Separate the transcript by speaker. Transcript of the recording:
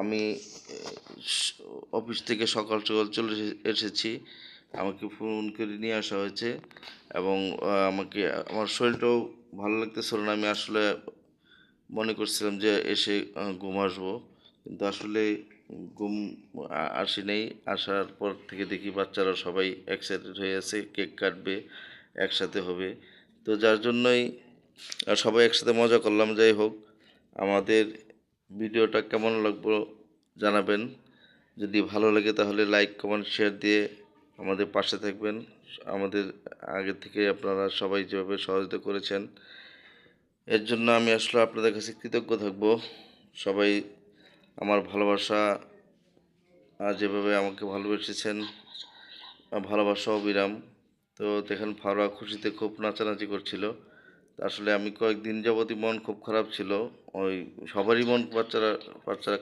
Speaker 1: আমি অফিস থেকে সকাল সকাল চলে এসেছি। আমাকে ফোন করে নিয়ে আসা হয়েছে এবং আমাকে আমার শরীরটাও ভালো লাগতেছিল না। আমি আসলে মনে করছিলাম যে এসে ঘুম আসবো, কিন্তু আসলে ঘুম আসি নাই। আসার পর থেকে দেখি বাচ্চারা সবাই এক্সাইটেড হয়ে আছে, কেক কাটবে, একসাথে হবে। তো যার জন্যই সবাই একসাথে মজা করলাম। যাই হোক, আমাদের ভিডিওটা কেমন লাগলো জানাবেন। যদি ভালো লাগে তাহলে লাইক, কমেন্ট, শেয়ার দিয়ে আমাদের পাশে থাকবেন। আমাদের আগে থেকে আপনারা সবাই যেভাবে সহযোগিতা করেছেন, এর জন্য আমি আসলে আপনাদের কাছে কৃতজ্ঞ থাকব। সবাই আমার ভালোবাসা যেভাবে আমাকে ভালোবেসেছেন, ভালোবাসা অবিরাম। তো দেখেন ফারুয়া খুশিতে খুব নাচানাচি করছিল। আসলে আমি কয়েকদিন যাবতই মন খুব খারাপ ছিল। ওই সবারই মন বাচ্চারা বাচ্চারা